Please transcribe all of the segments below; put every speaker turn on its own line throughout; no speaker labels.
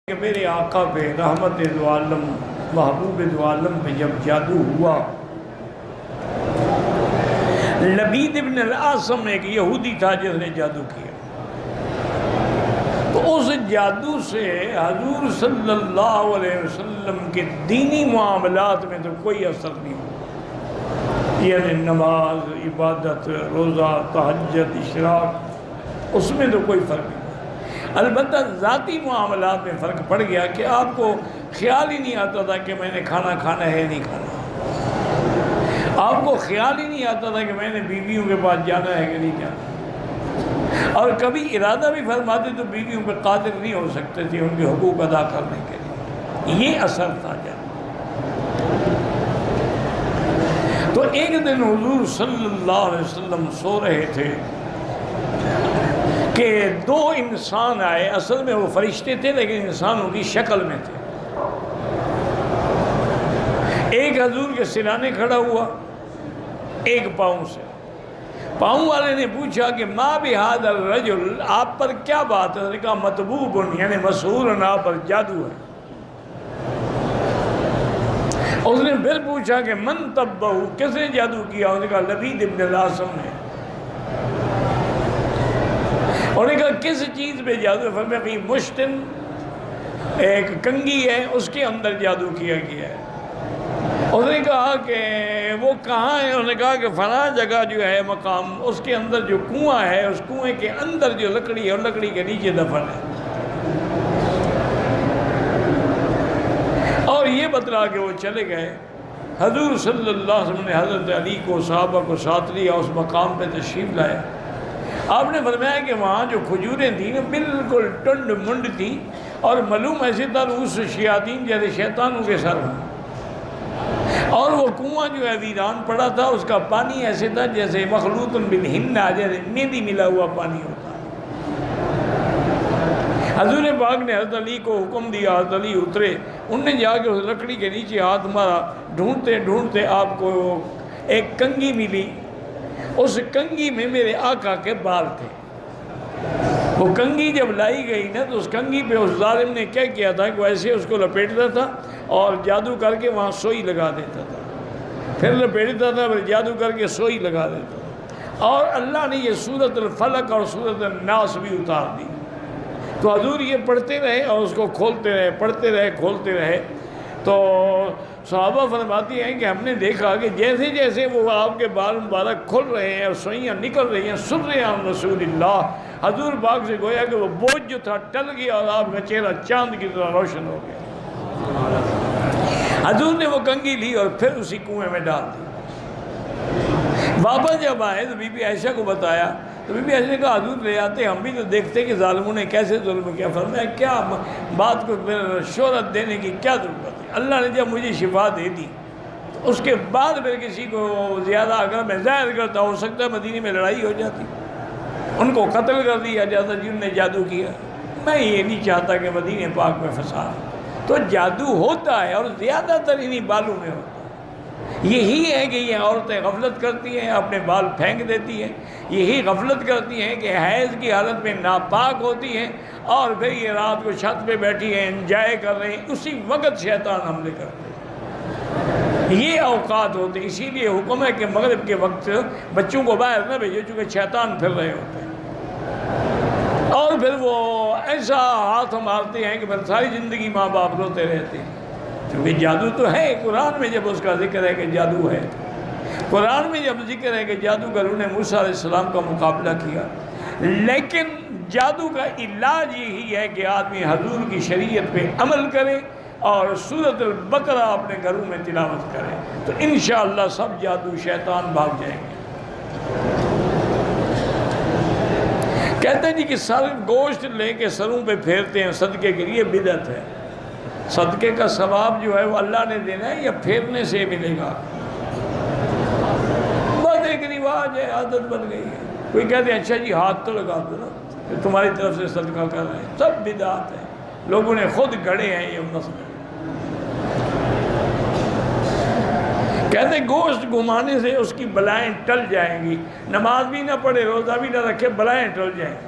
کہ میرے آقا پہ رحمت دو عالم محبوب دو عالم پہ جب جادو ہوا، لبید ابن العاصم ایک یہودی تھا جس نے جادو کیا، تو اس جادو سے حضور صلی اللہ علیہ وسلم کے دینی معاملات میں تو کوئی اثر نہیں ہوا، یعنی نماز، عبادت، روزہ، تہجد، اشراق، اس میں تو کوئی فرق نہیں۔ البتہ ذاتی معاملات میں فرق پڑ گیا کہ آپ کو خیال ہی نہیں آتا تھا کہ میں نے کھانا کھانا ہے نہیں کھانا، آپ کو خیال ہی نہیں آتا تھا کہ میں نے بیویوں کے پاس جانا ہے کہ نہیں جانا، اور کبھی ارادہ بھی فرماتے تو بیویوں پہ قادر نہیں ہو سکتے تھے ان کے حقوق ادا کرنے کے لیے۔ یہ اثر تھا جب تو ایک دن حضور صلی اللہ علیہ وسلم سو رہے تھے کہ دو انسان آئے، اصل میں وہ فرشتے تھے لیکن انسانوں کی شکل میں تھے۔ ایک حضور کے سرانے کھڑا ہوا، ایک پاؤں سے۔ پاؤں والے نے پوچھا کہ ما بہذا الرجل، آپ پر کیا بات ہے؟ اس نے کہا مطبوب، یعنی مسحور، آپ پر جادو ہے۔ اس نے پھر پوچھا کہ من طبہ، کس نے جادو کیا؟ اس نے کہا لبید ابن العاصم نے۔ انہوں نے کہا کس چیز پہ جادو ہے؟ فرمایا کہ مشتن، ایک کنگھی ہے، اس کے اندر جادو کیا گیا ہے۔ اس نے کہا کہ وہ کہاں ہے؟ انہوں نے کہا کہ فلاں جگہ جو ہے مقام، اس کے اندر جو کنواں ہے، اس کنویں کے اندر جو لکڑی ہے اور لکڑی کے نیچے دفن ہے۔ اور یہ بتلا کے وہ چلے گئے۔ حضور صلی اللہ علیہ وسلم نے حضرت علی کو، صحابہ کو ساتھ لیا، اس مقام پہ تشریف لائے۔ آپ نے فرمایا کہ وہاں جو کھجوریں تھیں بالکل ٹنڈ منڈ تھیں، اور معلوم ایسے تھا رؤوس الشیاطین جیسے شیطانوں کے سر ہوں، اور وہ کنواں جو ہے ویران پڑا تھا، اس کا پانی ایسے تھا جیسے مخلوط بالحنہ، جیسے مہندی ملا ہوا پانی ہوتا ہے۔ حضور پاک نے حضرت علی کو حکم دیا، حضرت علی اترے، انہوں نے جا کے اس لکڑی کے نیچے ہاتھ مارا، ڈھونڈتے ڈھونڈتے آپ کو ایک کنگھی ملی۔ اس کنگھی میں میرے آقا کے بال تھے۔ وہ کنگھی جب لائی گئی نا تو اس کنگھی پہ اس ظالم نے کیا کیا تھا کہ وہ ایسے اس کو لپیٹتا تھا اور جادو کر کے وہاں سوئی لگا دیتا تھا، پھر لپیٹتا تھا، پھر جادو کر کے سوئی لگا دیتا تھا، اور اللہ نے یہ سورۃ الفلق اور سورۃ الناس بھی اتار دی۔ تو حضور یہ پڑھتے رہے اور اس کو کھولتے رہے، پڑھتے رہے، کھولتے رہے۔ تو صحابہ فرماتی ہیں کہ ہم نے دیکھا کہ جیسے جیسے وہ آپ کے بال مبارک کھل رہے ہیں اور سوئیاں نکل رہی ہیں، سن رہے ہیں رسول اللہ، حضور پاک سے گویا کہ وہ بوجھ جو تھا ٹل گیا اور آپ کا چہرہ چاند کی طرح روشن ہو گیا۔ حضور نے وہ کنگھی لی اور پھر اسی کنویں میں ڈال دی۔ واپس جب آئے تو بی بی عائشہ کو بتایا تو بی بی عائشہ نے کہا حضور لے آتے، ہم بھی تو دیکھتے کہ ظالموں نے کیسے ظلم کیا۔ فرمایا کیا بات کو شہرت دینے کی کیا ضرورت ہے؟ اللہ نے جب مجھے شفا دے دی تو اس کے بعد پھر کسی کو زیادہ اگر میں ظاہر کرتا، ہو سکتا ہے مدینے میں لڑائی ہو جاتی، ان کو قتل کر دیا جاتا جنہوں نے جادو کیا۔ میں یہ نہیں چاہتا کہ مدینے پاک میں فساد۔ تو جادو ہوتا ہے اور زیادہ تر انہی بالوں میں ہوتا ہے۔ یہی ہے کہ یہ عورتیں غفلت کرتی ہیں، اپنے بال پھینک دیتی ہیں، یہی غفلت کرتی ہیں کہ حیض کی حالت میں ناپاک ہوتی ہیں، اور پھر یہ رات کو چھت پہ بیٹھی ہیں، انجوائے کر رہے ہیں، اسی وقت شیطان حملے کرتے ہیں۔ یہ اوقات ہوتے ہیں، اسی لیے حکم ہے کہ مغرب کے وقت بچوں کو باہر نہ بھیجو، چونکہ شیطان پھر رہے ہوتے ہیں، اور پھر وہ ایسا ہاتھ مارتے ہیں کہ پھر ساری زندگی ماں باپ روتے رہتے ہیں، کیونکہ جادو تو ہے۔ قرآن میں جب اس کا ذکر ہے کہ جادو ہے، قرآن میں جب ذکر ہے کہ جادوگروں نے موسیٰ علیہ السلام کا مقابلہ کیا، لیکن جادو کا علاج یہی ہے کہ آدمی حضور کی شریعت پہ عمل کرے اور سورۃ البقرہ اپنے گھروں میں تلاوت کرے، تو انشاءاللہ سب جادو شیطان بھاگ جائیں گے۔ کہتے ہیں جی کہ سر گوشت لے کے سروں پہ پھیرتے ہیں صدقے کے لیے، بدعت ہے۔ صدقے کا ثواب جو ہے وہ اللہ نے دینا ہے یا پھیرنے سے ملے گا؟ بس ایک رواج ہے، عادت بن گئی ہے۔ کوئی کہتے ہیں اچھا جی ہاتھ تو لگا دو نا، تمہاری طرف سے صدقہ کر رہے ہیں، سب بدعت ہے، لوگوں نے خود گھڑے ہیں یہ مسئلے۔ کہتے ہیں گوشت گھمانے سے اس کی بلائیں ٹل جائیں گی، نماز بھی نہ پڑھے، روزہ بھی نہ رکھے، بلائیں ٹل جائیں گی۔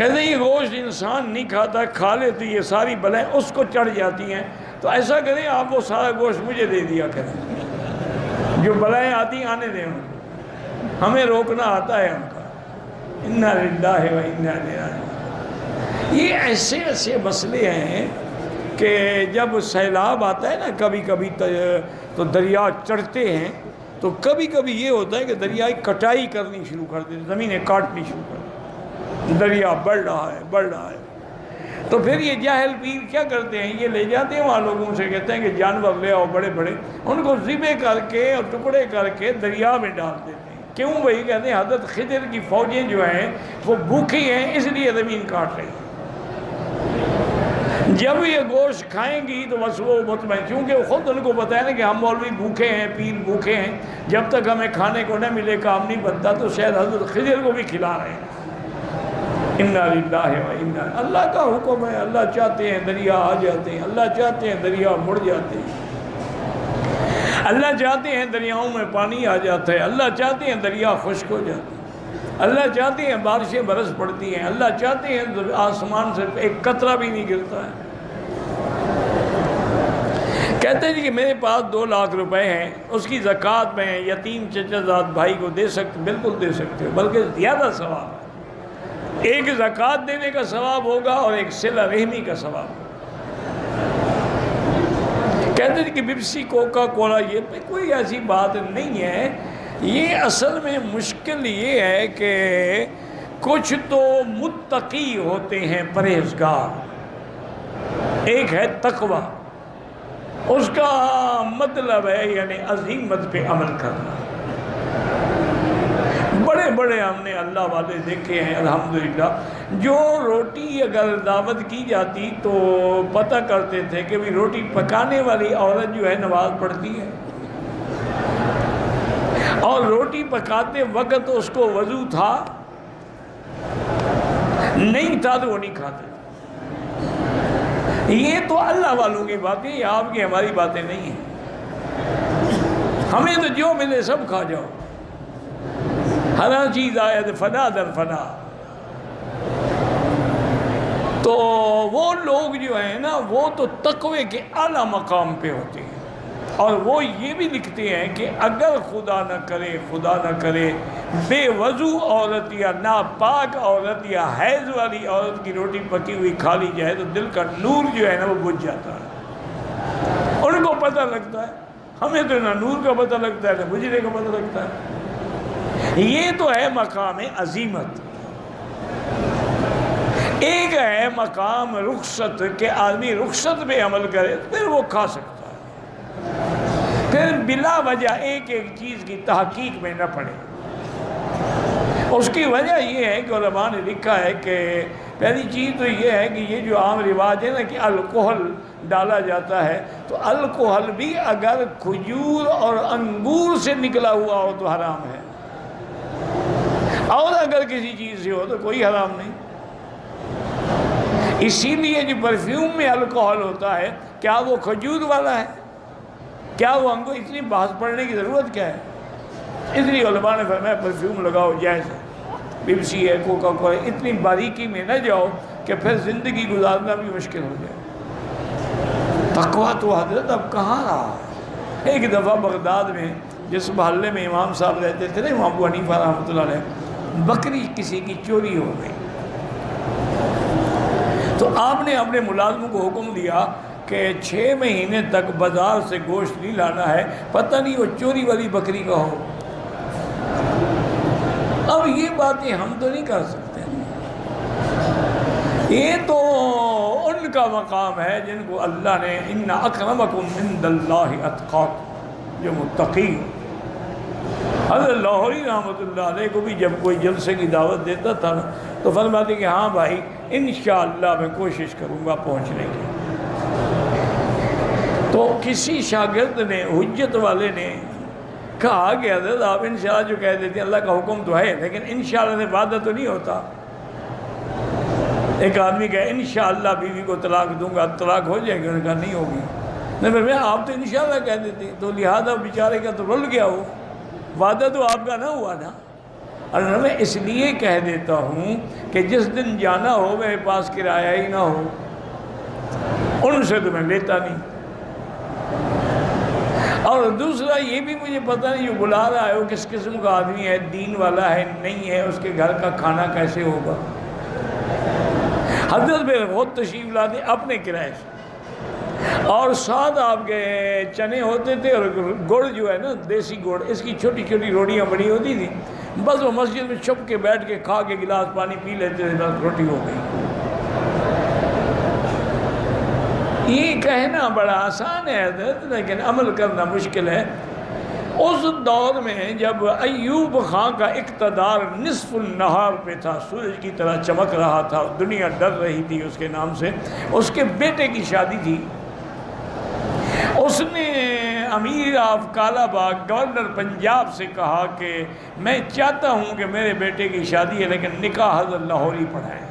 کہتے ہیں یہ گوشت انسان نہیں کھاتا، کھا لے تو یہ ساری بلائیں اس کو چڑھ جاتی ہیں، تو ایسا کریں آپ وہ سارا گوشت مجھے دے دیا کریں، جو بلائیں آتی ہیں آنے دیں، ہمیں روکنا آتا ہے ان کا۔ انا للہ و انا الیہ راجعون۔ یہ ایسے ایسے مسئلے ہیں کہ جب سیلاب آتا ہے نا کبھی کبھی تو دریا چڑھتے ہیں، تو کبھی کبھی یہ ہوتا ہے کہ دریا کٹائی کرنی شروع کر دیتے، زمینیں کاٹنی شروع کر دیتے، دریا بڑھ رہا ہے۔ تو پھر یہ جاہل پیر کیا کرتے ہیں، یہ لے جاتے ہیں وہاں لوگوں سے، کہتے ہیں کہ جانور لے آؤ بڑے بڑے، ان کو ذبح کر کے اور ٹکڑے کر کے دریا میں ڈال دیتے ہیں۔ کیوں بھائی؟ کہتے ہیں حضرت خضر کی فوجیں جو ہیں وہ بھوکھی ہیں، اس لیے زمین کاٹ رہی ہیں، جب یہ گوشت کھائیں گی تو بس وہ مطمئن، کیونکہ خود ان کو پتہ ہے نا کہ ہم مولوی بھوکے ہیں، پیر بھوکے ہیں، جب تک ہمیں کھانے کو نہ ملے کام نہیں بنتا، تو شاید حضرت خضر کو بھی کھلا رہے ہیں۔ انا للہ و انا، اللہ کا حکم ہے، اللہ چاہتے ہیں دریا آ جاتے ہیں، اللہ چاہتے ہیں دریا مڑ جاتے ہیں، اللہ چاہتے ہیں دریاؤں میں پانی آ جاتا ہے، اللہ چاہتے ہیں دریا خشک ہو جاتے ہیں، اللہ چاہتے ہیں بارشیں برس پڑتی ہیں، اللہ چاہتے ہیں آسمان سے ایک قطرہ بھی نہیں گرتا ہے۔ کہتے ہیں کہ میرے پاس 2 لاکھ روپے ہیں، اس کی زکوٰۃ میں یتیم چچا زاد بھائی کو دے سکتے، بالکل دے سکتے ہو، بلکہ زیادہ ثواب ہے، ایک زکوٰۃ دینے کا ثواب ہوگا اور ایک صلہ رحمی کا ثواب ہوگا۔ کہتے ہیں کہ پیپسی کوکا کولا یہ کوئی ایسی بات نہیں ہے، یہ اصل میں مشکل یہ ہے کہ کچھ تو متقی ہوتے ہیں پرہیزگار، ایک ہے تقوی، اس کا مطلب ہے یعنی عزیمت پہ عمل کرنا۔ بڑے بڑے ہم نے اللہ والے دیکھے ہیں الحمدللہ، جو روٹی اگر دعوت کی جاتی تو پتہ کرتے تھے کہ بھی روٹی پکانے والی عورت جو ہے نماز پڑھتی ہے، اور روٹی پکاتے وقت اس کو وضو تھا، نہیں تھا تو وہ نہیں کھاتے۔ یہ تو اللہ والوں کی باتیں، یہ آپ کی ہماری باتیں نہیں ہیں۔ ہمیں تو جو ملے سب کھا جاؤ، ہر چیز آئے فنا در فنا۔ تو وہ لوگ جو ہیں نا وہ تو تقوی کے اعلیٰ مقام پہ ہوتے ہیں، اور وہ یہ بھی لکھتے ہیں کہ اگر خدا نہ کرے بے وضو عورت یا ناپاک عورت یا حیض والی عورت کی روٹی پکی ہوئی کھا لی جائے تو دل کا نور جو ہے نا وہ بجھ جاتا ہے۔ ان کو پتہ لگتا ہے، ہمیں تو نہ نور کا پتہ لگتا ہے نہ بجھنے کا پتہ لگتا ہے۔ یہ تو ہے مقام عزیمت۔ ایک ہے مقام رخصت، کہ آدمی رخصت پہ عمل کرے پھر وہ کھا سکتا ہے، پھر بلا وجہ ایک ایک چیز کی تحقیق میں نہ پڑے۔ اس کی وجہ یہ ہے کہ علماء نے لکھا ہے کہ پہلی چیز تو یہ ہے کہ یہ جو عام رواج ہے نا کہ الکحل ڈالا جاتا ہے، تو الکحل بھی اگر کھجور اور انگور سے نکلا ہوا ہو تو حرام ہے، اور اگر کسی چیز سے ہو تو کوئی حرام نہیں۔ اسی لیے جو پرفیوم میں الکحل ہوتا ہے کیا وہ کھجور والا ہے، کیا وہ انگور؟ اتنی بحث پڑھنے کی ضرورت کیا ہے؟ اس لیے علماء نے فرمایا پرفیوم لگاؤ جائز ہے، پیپسی ہے، کوکا کولا، اتنی باریکی میں نہ جاؤ کہ پھر زندگی گزارنا بھی مشکل ہو جائے۔ تقویٰ تو حضرت اب کہاں رہا؟ ایک دفعہ بغداد میں جس محلے میں امام صاحب رہتے تھے نا، امام ابو حنیفہ رحمۃ اللہ علیہ، بکری کسی کی چوری ہو گئی، تو آپ نے اپنے ملازموں کو حکم دیا کہ 6 مہینے تک بازار سے گوشت نہیں لانا ہے، پتہ نہیں وہ چوری والی بکری کا ہو۔ اب یہ باتیں ہم تو نہیں کر سکتے، یہ تو ان کا مقام ہے جن کو اللہ نے ان اکرمکم عند اللہ اتقاکم، جو متقی۔ حضرت لاہوری رحمۃ اللہ علیہ کو بھی جب کوئی جلسے کی دعوت دیتا تھا تو فرماتے کہ ہاں بھائی انشاءاللہ میں کوشش کروں گا پہنچنے کی۔ تو کسی شاگرد نے، حجت والے نے کہا کہ حضرت آپ انشاءاللہ جو کہہ دیتے ہیں، اللہ کا حکم تو ہے لیکن انشاءاللہ سے وعدہ تو نہیں ہوتا۔ ایک آدمی کہا انشاءاللہ بیوی کو طلاق دوں گا، طلاق ہو جائے گی؟ انہوں نے کہا نہیں ہوگی۔ نہیں پھر آپ تو انشاءاللہ کہہ دیتے، تو لہذا بیچارے کا تو رل گیا ہو، وعدہ تو آپ کا نہ ہوا نا۔ اور میں اس لیے کہہ دیتا ہوں کہ جس دن جانا ہو میرے پاس کرایہ ہی نہ ہو، ان سے تو میں لیتا نہیں۔ اور دوسرا یہ بھی مجھے پتہ نہیں جو بلا رہا ہے وہ کس قسم کا آدمی ہے، دین والا ہے نہیں ہے، اس کے گھر کا کھانا کیسے ہوگا۔ حضرت میں خود تشریف لاتے اپنے کرائے سے، اور ساتھ آپ کے چنے ہوتے تھے اور گڑ جو ہے نا دیسی گڑ، اس کی چھوٹی چھوٹی روٹیاں بڑی ہوتی تھیں، بس وہ مسجد میں چھپ کے بیٹھ کے کھا کے گلاس پانی پی لیتے تھے، بس روٹی ہو گئی۔ یہ کہنا بڑا آسان ہے حضرت، لیکن عمل کرنا مشکل ہے۔ اس دور میں جب ایوب خان کا اقتدار نصف النہار پہ تھا، سورج کی طرح چمک رہا تھا، دنیا ڈر رہی تھی اس کے نام سے، اس کے بیٹے کی شادی تھی، اس نے امیر آف کالا باغ گورنر پنجاب سے کہا کہ میں چاہتا ہوں کہ میرے بیٹے کی شادی ہے لیکن نکاح حضرت لاہوری پڑھائیں۔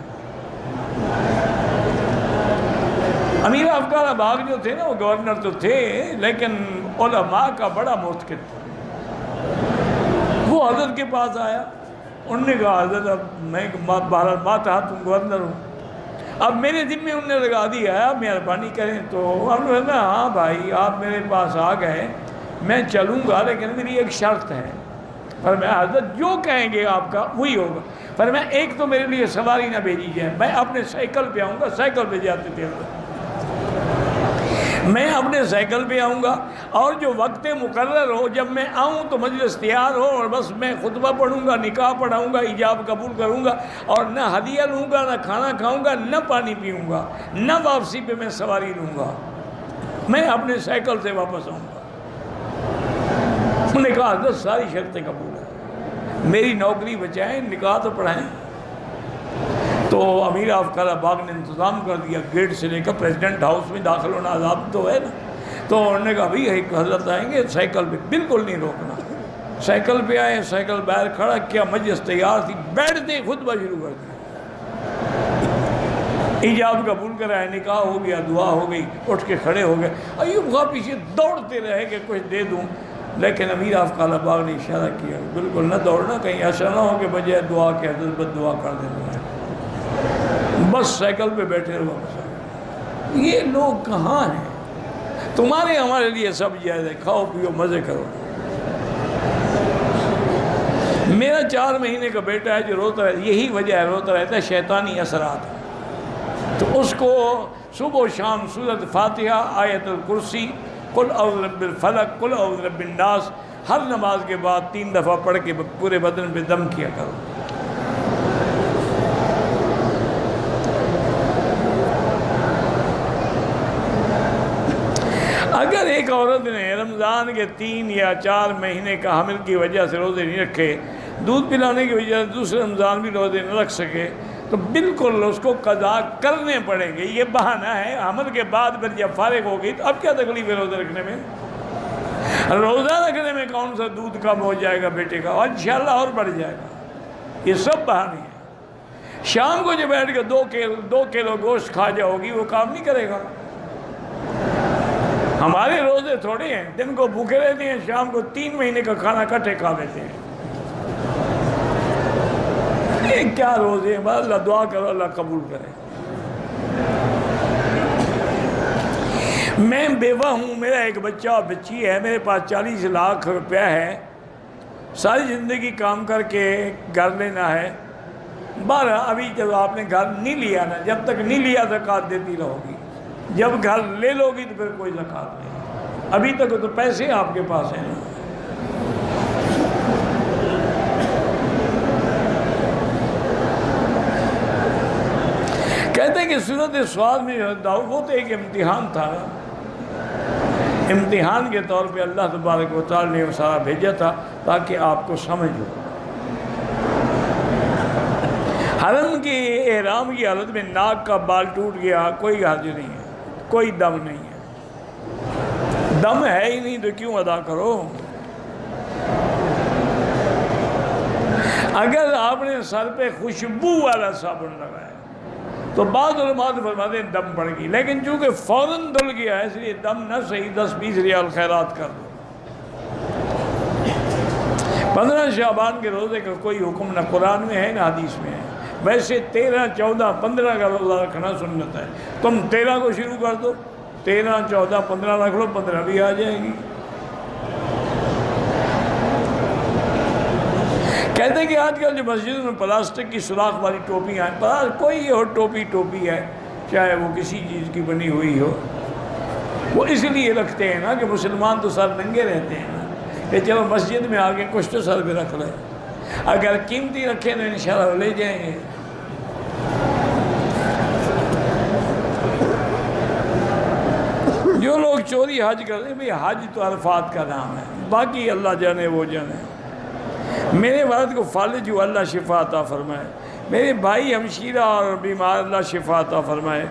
امیر آف کالا باغ جو تھے نا وہ گورنر تو تھے لیکن علماء کا بڑا متقن تھا۔ وہ حضرت کے پاس آیا، انہوں نے کہا حضرت اب میں بہرحال ماتحت تم گورنر ہوں، اب میرے ذمہ انہوں نے لگا دیا ہے، آپ مہربانی کریں۔ تو ہم نے کہا ہاں بھائی آپ میرے پاس آ گئے، میں چلوں گا لیکن میری ایک شرط ہے۔ فرمایا حضرت جو کہیں گے آپ کا وہی ہوگا۔ فرمایا ایک تو میرے لیے سواری نہ بھیجی جائے، میں اپنے سائیکل پہ آؤں گا، سائیکل پہ جاتے تھے میں اپنے سائیکل پہ آؤں گا، اور جو وقت مقرر ہو جب میں آؤں تو مجلس تیار ہو، اور بس میں خطبہ پڑھوں گا، نکاح پڑھاؤں گا، ایجاب قبول کروں گا، اور نہ ہدیہ لوں گا، نہ کھانا کھاؤں گا، نہ پانی پیوں گا، نہ واپسی پہ میں سواری لوں گا، میں اپنے سائیکل سے واپس آؤں گا۔ انہوں نے کہا حضرت ساری شرطیں قبول ہیں، میری نوکری بچائیں، نکاح تو پڑھائیں۔ تو امیر آف کالا باغ نے انتظام کر دیا، گیٹ سے لے کر پریزیڈنٹ ہاؤس میں داخل ہونا عذاب تو ہے نا۔ تو انہوں نے کہا بھائی ایک حضرت آئیں گے، سائیکل پہ بالکل نہیں روکنا۔ سائیکل پہ آئے، سائیکل باہر کھڑا کیا، مجلس تیار تھی، بیٹھتے ہی خطبہ شروع کر دیا، ایجاب قبول کرائے، نکاح ہو گیا، دعا ہو گئی، اٹھ کے کھڑے ہو گئے۔ ایوب خان پیچھے دوڑتے رہے کہ کچھ دے دوں، لیکن امیر آف کالا باغ نے اشارہ کیا بالکل نہ دوڑنا، کہیں ایسا نہ ہو کہ بجائے دعا کے حضرت بد دعا کر دینا ہے، بس سائیکل پہ بیٹھے رہو واپس آ گئے۔ یہ لوگ کہاں ہیں؟ تمہارے ہمارے لیے سب جائز ہے، کھاؤ پیو مزے کرو۔ میرا 4 مہینے کا بیٹا ہے جو روتا ہے، یہی وجہ ہے روتا رہتا ہے، شیطانی اثرات۔ تو اس کو صبح و شام سورۃ فاتحہ، آیت الکرسی، قل اعوذ برب الفلق، قل اعوذ برب الناس، ہر نماز کے بعد 3 دفعہ پڑھ کے پورے بدن پہ دم کیا کرو۔ اگر ایک عورت نے رمضان کے 3 یا 4 مہینے کا حمل کی وجہ سے روزے نہیں رکھے، دودھ پلانے کی وجہ سے دوسرے رمضان بھی روزے نہ رکھ سکے، تو بالکل اس کو قضا کرنے پڑیں گے۔ یہ بہانہ ہے، حمل کے بعد پھر جب فارغ ہوگی تو اب کیا تکلیف ہے روزے رکھنے میں؟ روزہ رکھنے میں کون سا دودھ کم ہو جائے گا بیٹے کا، اور انشاءاللہ اور بڑھ جائے گا۔ یہ سب بہانے ہیں۔ شام کو جو بیٹھ کے 2 کلو گوشت کھا جاؤ گی وہ کام نہیں کرے گا۔ ہمارے روزے تھوڑے ہیں، دن کو بھوکے رہتے ہیں، شام کو 3 مہینے کا کھانا کٹھے کھا لیتے ہیں۔ یہ کیا روزے ہیں؟ بس اللہ دعا کرو اللہ قبول کرے۔ میں بیوہ ہوں، میرا ایک بچہ اور بچی ہے، میرے پاس 40 لاکھ روپیہ ہے، ساری زندگی کام کر کے گھر لینا ہے۔ بارہ ابھی جب آپ نے گھر نہیں لیا نا، جب تک نہیں لیا زکوٰۃ دیتی رہو گی، جب گھر لے لو گی تو پھر کوئی زکوٰۃ نہیں۔ ابھی تک تو پیسے آپ کے پاس ہیں نا۔ کہتے ہیں کہ سورۃ صاد میں وہ تو ایک امتحان تھا نا، امتحان کے طور پہ اللہ تبارک و تعالی نے وہ سارا بھیجا تھا تاکہ آپ کو سمجھ ہو۔ حرم کے احرام کی حالت میں ناک کا بال ٹوٹ گیا، کوئی حرج نہیں ہے، کوئی دم نہیں ہے، دم ہے ہی نہیں تو کیوں ادا کرو؟ اگر آپ نے سر پہ خوشبو والا صابن لگایا تو بعض علماء فرماتے ہیں دم پڑ گئی، لیکن چونکہ فوراً دھل گیا ہے اس لیے دم نہ صحیح 10-20 ریال خیرات کر دو۔ 15 شعبان کے روزے کا کوئی حکم نہ قرآن میں ہے نہ حدیث میں ہے. ویسے 13, 14, 15 کا روزہ رکھنا سنت ہے. تم 13 کو شروع کر دو, 13, 14, 15 رکھ لو, 15 بھی آ جائے گی. کہتے ہیں کہ آج کل جو مسجدوں میں پلاسٹک کی سوراخ والی ٹوپیاں ہیں, کوئی اور ٹوپی ہے, چاہے وہ کسی چیز کی بنی ہوئی ہو, وہ اس لیے رکھتے ہیں نا کہ مسلمان تو سر ننگے رہتے ہیں نا, کہ چلو مسجد میں آگے کچھ تو سر پہ رکھ لیں. اگر قیمتی رکھیں تو انشاءاللہ لے جائیں گے. جو لوگ چوری حج کرتے ہیں, بھئی حج تو عرفات کا نام ہے, باقی اللہ جانے وہ جانے. میرے والد کو فالج ہوا, اللہ شفا عطا فرمائے. میرے بھائی ہمشیرہ اور بیمار, اللہ شفا عطا فرمائے.